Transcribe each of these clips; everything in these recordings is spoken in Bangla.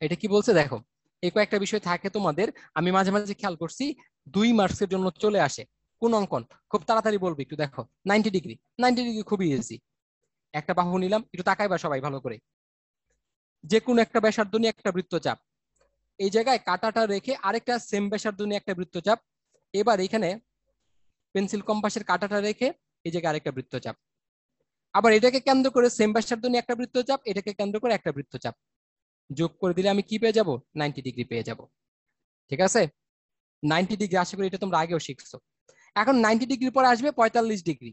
এটা কি বলছে দেখো, এই কয়েকটা বিষয় থাকে তোমাদের, আমি মাঝে মাঝে খেয়াল করছি 2 মার্কসের জন্য চলে আসে। কোন অঙ্কন খুব তাড়াতাড়ি বলবি একটু দেখো। 90 ডিগ্রি, 90 ডিগ্রি খুবই ইজি। একটা বাহু নিলাম, একটু তাকাইবা সবাই ভালো করে। যে কোনো একটা ব্যাসার্ধ নিয়ে একটা বৃত্তচাপ, এই জায়গায় কাটাটা রেখে আরেকটা সেম ব্যাসার্ধ নিয়ে একটা বৃত্তচাপ। এবার এখানে পেন্সিল কম্পাসের কাটাটা রেখে এই জায়গায় আরেকটা বৃত্তচাপ। আবার এটাকে কেন্দ্র করে সেম ব্যাসার্ধ নিয়ে একটা বৃত্তচাপ, এটাকে কেন্দ্র করে একটা বৃত্তচাপ। যোগ করে দিলে আমি কি পেয়ে যাব? 90 ডিগ্রি পেয়ে যাব। ঠিক আছে, 90 ডিগ্রি আশা করি এটা তোমরা আগেও শিখছো। এখন 90 ডিগ্রি পরে আসবে 45 ডিগ্রি।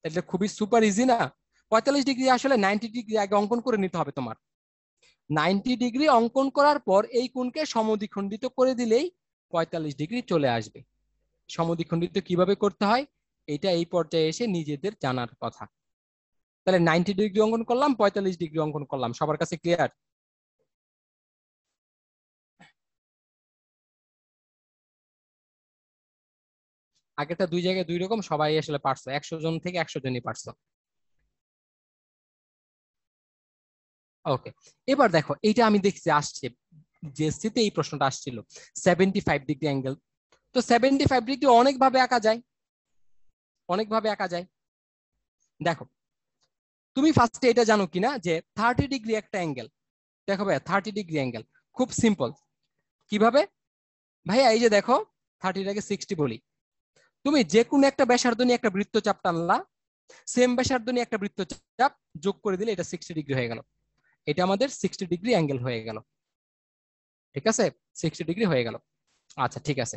এটা খুবই সুপার ইজি না? 45 ডিগ্রি আসলে 90 ডিগ্রি আগে অঙ্কন করে নিতে হবে তোমার। 90 ডিগ্রি অঙ্কন করার পর এই কোণকে সমদ্বিখণ্ডিত করে দিলেই 45 ডিগ্রি চলে আসবে। সমদ্বিখণ্ডিত কিভাবে করতে হয় এটা এই পর্যায়ে এসে নিজেদের জানার কথা। তাহলে 90 ডিগ্রি অঙ্কন করলাম, 45 ডিগ্রি অঙ্কন করলাম, সবার কাছে ক্লিয়ার? আগেরটা দুই জায়গায় দুই রকম, সবাই আসলে পারছো, 100 জন থেকে 100 জনই পারছো। ওকে, এবার দেখো এইটা আমি দেখছি আসছে, জিএসসি তে এই প্রশ্নটা আসছিল, 75 ডিগ্রি অ্যাঙ্গেল। তো 75 ডিগ্রি অনেকভাবে আঁকা যায়, অনেকভাবে আঁকা যায়। দেখো, তুমি ফার্স্টে এটা জানো কিনা যে 30 ডিগ্রি একটা অ্যাঙ্গেল। দেখো ভাইয়া, 30 ডিগ্রি অ্যাঙ্গেল খুব সিম্পল। কিভাবে ভাইয়া? এই যে দেখো, 30টাকে 60 বলি। তুমি যে কোনো একটা ব্যাসার্ধ নিয়ে একটা বৃত্তচাপ টানলা, সেম ব্যাসার্ধ নিয়ে একটা বৃত্তচাপ যোগ করে দিলে এটা 60 ডিগ্রি হয়ে গেল। এটা আমাদের 60 ডিগ্রি অ্যাঙ্গেল হয়ে গেল। ঠিক আছে, 60 ডিগ্রি হয়ে গেল। আচ্ছা ঠিক আছে,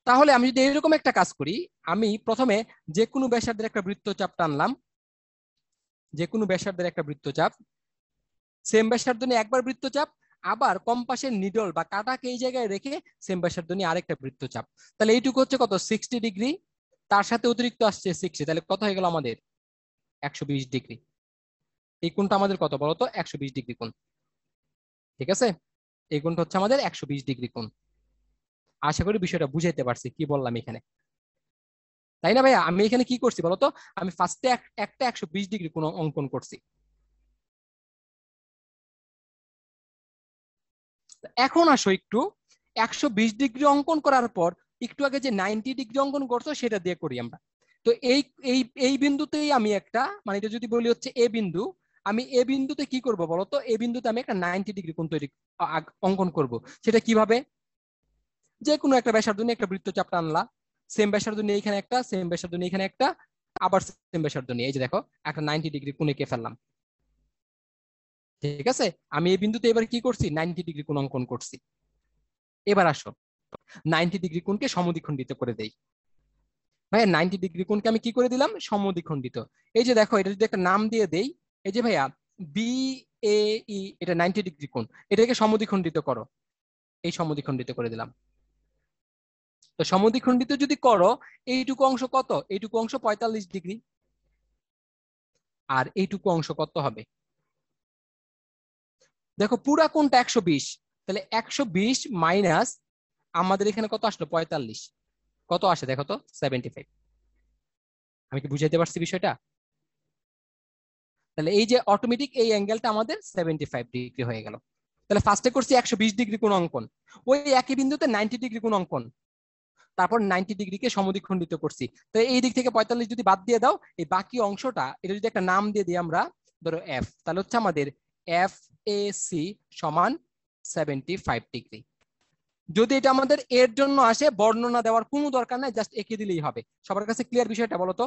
তাহলে আমি যদি এরকম একটা কাজ করি, আমি প্রথমে যে কোনো ব্যাসার্ধের একটা বৃত্তচাপ টানলাম, যে কোনো ব্যাসার্ধের একটা বৃত্তচাপ, সেম ব্যাসার্ধ নিয়ে একবার বৃত্তচাপ, আবার কম্পাসের নিডল বা কাটাকে এই জায়গায় রেখে সেম ব্যাসার্ধ নিয়ে আরেকটা বৃত্তচাপ। তাহলে এইটুকু হচ্ছে কত? 60 ডিগ্রি। তার সাথে অতিরিক্ত আসছে 60, তাহলে কত হয়ে গেল আমাদের? 120 ডিগ্রি। এই কোণটা আমাদের কত বলতো? 120 ডিগ্রি কোণ। ঠিক আছে, এই কোণটা হচ্ছে আমাদের 120 ডিগ্রি কোণ। আশা করি বিষয়টা বুঝাইতে পারছি কি বললাম এখানে, তাই না ভাইয়া? আমি এখানে কি করছি বলতো, আমি ফার্স্টে একটা 120 ডিগ্রি কোণ অঙ্কন করছি। এখন আসো একটু 120 ডিগ্রি অঙ্কন করার পর একটু আগে যে 90 ডিগ্রি অঙ্কন করছো সেটা দিয়ে করি আমরা। তো এই এই এই বিন্দুতেই আমি একটা, মানে এটা যদি বলি হচ্ছে এ বিন্দু, আমি এ বিন্দুতে কি করব বলতো? এ বিন্দুতে আমি একটা 90 ডিগ্রি কোণ তৈরি অঙ্কন করব। সেটা কিভাবে? যে কোনো একটা ব্যাসার্ধ নিয়ে একটা বৃত্তচাপ টানলা, সেম ব্যাসার্ধ নিয়ে এখানে একটা, সেম ব্যাসার্ধ নিয়ে এখানে একটা, আবার সেম ব্যাসার্ধ নিয়ে, এই যে দেখো একটা 90 ডিগ্রি কোণ এঁকে ফেললাম। ঠিক আছে, আমি এই বিন্দুতে এবার কি করছি? 90 ডিগ্রি কোণ অঙ্কন করছি। এবার আসো 90 ডিগ্রি কোণকে সমদ্বিখণ্ডিত করে দেই। ভাইয়া 90 ডিগ্রি কোণকে আমি কি করে দিলাম? সমদ্বিখণ্ডিত। এই যে দেখো, এটা যদি একটা নাম দিয়ে দেই, এই যে ভাইয়া বি এ ই, এটা 90 ডিগ্রি কোণ, এটাকে সমদ্বিখণ্ডিত করো। এই সমদ্বিখণ্ডিত করে দিলাম। তো সমদ্বিখণ্ডিত যদি করো, এইটুকু অংশ কত? এইটুকু অংশ 45 ডিগ্রি। আর এইটুকু অংশ কত হবে? দেখো পুরা কোণটা 120, তাহলে 120 মাইনাস আমাদের এখানে কত আসলো? 45। কত আসে দেখো তো? 75। আমি কি বুঝাইতে পারছি বিষয়টা? তাহলে এই যে অটোমেটিক এই অ্যাঙ্গেলটা আমাদের 75 ডিগ্রি হয়ে গেল। তাহলে ফার্স্টে করছি 120 ডিগ্রি কোণ অঙ্কন, ওই একই বিন্দুতে 90 ডিগ্রি কোণ অঙ্কন, তারপর 90 ডিগ্রিকে সমদ্বিখণ্ডিত করছি। তো এই দিক থেকে 45 যদি বাদ দিয়ে দাও, এই বাকি অংশটা, এটা যদি একটা নাম দিয়ে দিই আমরা, ধরো এফ, তাহলে হচ্ছে আমাদের এফ এ সি সমান 75 ডিগ্রি। যদি এটা আমাদের এর জন্য আসে, বর্ণনা দেওয়ার কোনো দরকার নাই, জাস্ট এঁকে দিলেই হবে। সবার কাছে ক্লিয়ার বিষয়টা বলো তো?